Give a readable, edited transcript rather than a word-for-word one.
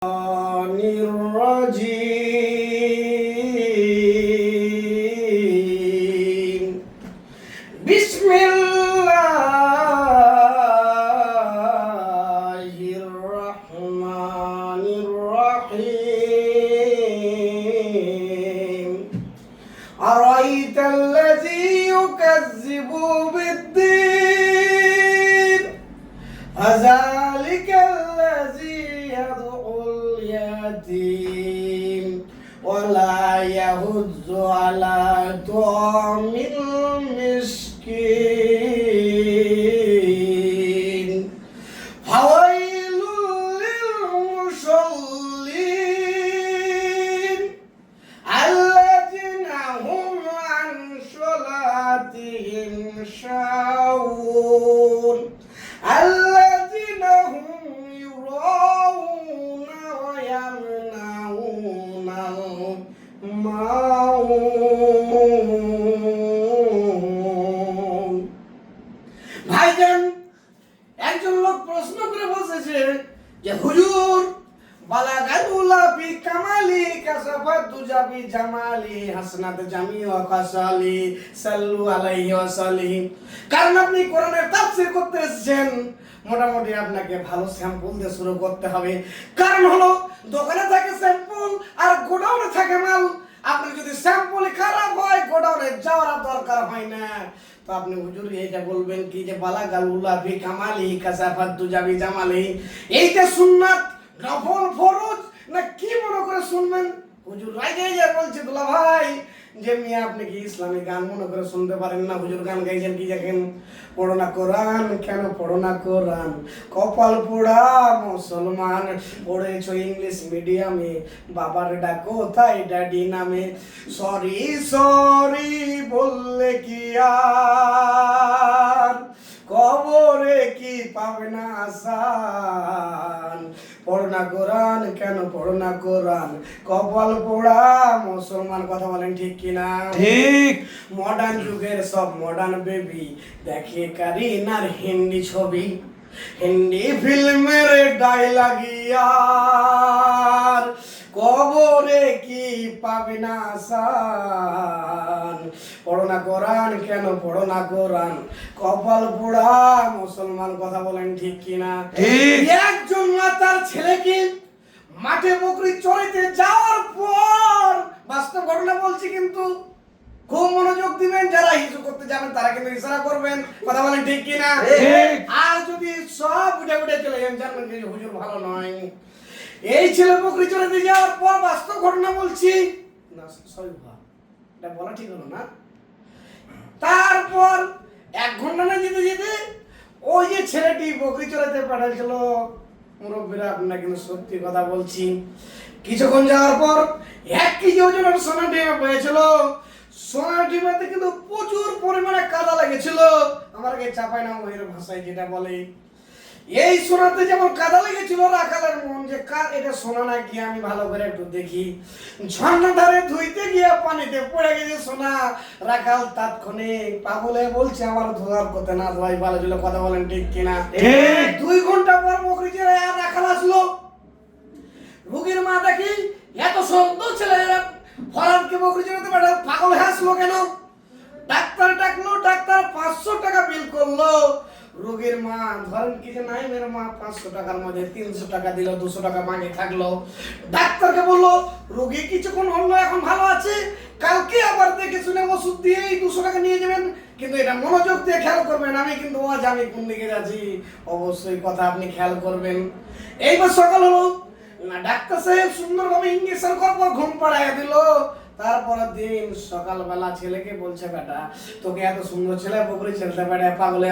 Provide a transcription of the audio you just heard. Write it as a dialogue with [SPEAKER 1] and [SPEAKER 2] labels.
[SPEAKER 1] الرجيم بسم الله الرحمن الرحيم أرأيت الذي يكذب بالدين فذلك الذي يدعو اليتيم ولا يحض على طعام المسكين فويل للمصلين الذين هم عن صلاتهم ساهون الذين هم يراءون ويمنعون الماعون। ভাইজান, একজন লোক প্রশ্ন করে বসেছে যে হুজুর বালাগাতুলা ফি কামালি কাসাফাতু জাবি জামালি হাসনাত জামি ওয়া কাসালি সাল্লু আলাইহি ওয়া সাল্লিম। কারণ আপনি কোরআনের তাফসীর করতে এসেছেন, মোটামুটি আপনাকে ভালো স্যাম্পল দিয়ে শুরু করতে হবে। কারণ হলো দোকানে থাকে স্যাম্পল আর গোডাউনে থাকে মাল। আপনি যদি স্যাম্পল খারাপ হয় গোডাউনে যাওয়ার দরকার হয় না। তো আপনি হুজুর এইটা বলবেন কি যে বালাগাতুলা ফি কামালি কাসাফাতু জাবি জামালি, এইটা সুন্নাত নফল ফরজ না কি মনে করে শুনবেন? হুজুর রাগে যায় বলছে দুলা ভাই যে মিয়া আপনি কি ইসলামিক গান মনে করে শুনতে পারেন না? হুজুর গান গাইছেন কি দেখেন, পড়ো না কোরআন, কেন পড়ো না কোরআন, কপাল পোড়া মুসলমান, পড়েছো ইংলিশ মিডিয়ামে, বাবার ডাকো তাই ড্যাডি নামে, সরি সরি বললে কি আর কবরে কি পাবে না আসান, পড়ো না কোরআন, কেন পড়ো না কোরআন, কপাল পোড়া মুসলমান। কথা বলেন ঠিক কিনা?
[SPEAKER 2] ঠিক।
[SPEAKER 1] মডার্ন যুগের সব মডার্ন বেবি দেখে কারিনার হিন্দি ছবি, হিন্দি ফিল্মের ডায়লগিয়ার, কবরে কি পাবে না আসান, পড়ো না কোরআন, কেন পড়ো না কোরআন, কপাল পোড়া মুসলমান। কথা বলেন ঠিক কিনা? একজন মা তার ছেলেকে মাঠে বকরি চড়াইতে যাওয়ার পর, বাস্তব ঘটনা বলছি কিন্তু খুব মনোযোগ দিবেন, যারা হিজু করতে যাবেন তারা কিন্তু ইশারা করবেন। কথা বলেন ঠিক কিনা? আর যদি সব উঠে উঠে চলে যান জানবেন যে হুজুর ভালো নয়। এই ছেলে বকরি চড়াইতে যাওয়ার পর, বাস্তব ঘটনা বলছি না, সরি এটা বলা ঠিক হলো না। তারপর 1 ঘন্টা না যেতে যেতে ওই যে ছেলেটি বকরি চড়াইতে পাঠাইছিল, মুরব্বীরা আপনারা কিন্তু সত্যি কথা বলছি, কিছুক্ষণ যাওয়ার পর 1 কেজি ওজনের সোনা ডিমা পেয়েছিল। সোনা ডিমাতে কিন্তু প্রচুর পরিমাণে কাদা লেগেছিল, আমার কাছে চাপাই না ওই ভাষায় যেটা বলে। এই সোনাতে যেমন কাদা লেগেছিল, রাখালের মন যে কার এটা সোনা না কি আমি ভালো করে একটু দেখি। ঝর্ণা ধারে ধুইতে গিয়ে পানিতে পড়ে গেছে সোনা। রাখাল তাৎক্ষণিক পাগলে বলছে আমার ধোয়ার কথা না ধোয়াই ভালো ছিল। কথা বলেন ঠিক কিনা? 2 ঘন্টা পর বকরি চড়ে আর রাখাল আসলো। রোগীর মা দেখি এত সুন্দর ছেলেরা ফরানকে বকরি চড়াতে পারে, পাগল হাসলো কেন? ডাক্তার ডাকলো, ডাক্তার 500 টাকা বিল করলো। রোগীর মা ধরেন কি যে নাই মেয়ের মা 500 টাকার মধ্যে 300 টাকা দিল, 200 টাকা মাগে থাকলো। ডাক্তারকে বললো রোগী কিছুক্ষণ হলো এখন ভালো আছে, কালকে আবার দেখে শুনে ওষুধ দিয়ে এই 200 টাকা নিয়ে যাবেন। কিন্তু এটা মনোযোগ দিয়ে খেয়াল করবেন, আমি কিন্তু আজ আমি কোন দিকে যাচ্ছি অবশ্যই কথা আপনি খেয়াল করবেন। এইবার সকাল হলো না, ডাক্তার সাহেব সুন্দরভাবে ইঞ্জেকশন করবো, ঘুম পাড়াইয়া দিল। তারপরের দিন সকালবেলা ছেলেকে বলছে বেটা তোকে এত সুন্দর ছেলে বকরি ছেড়তে পারে পাগলে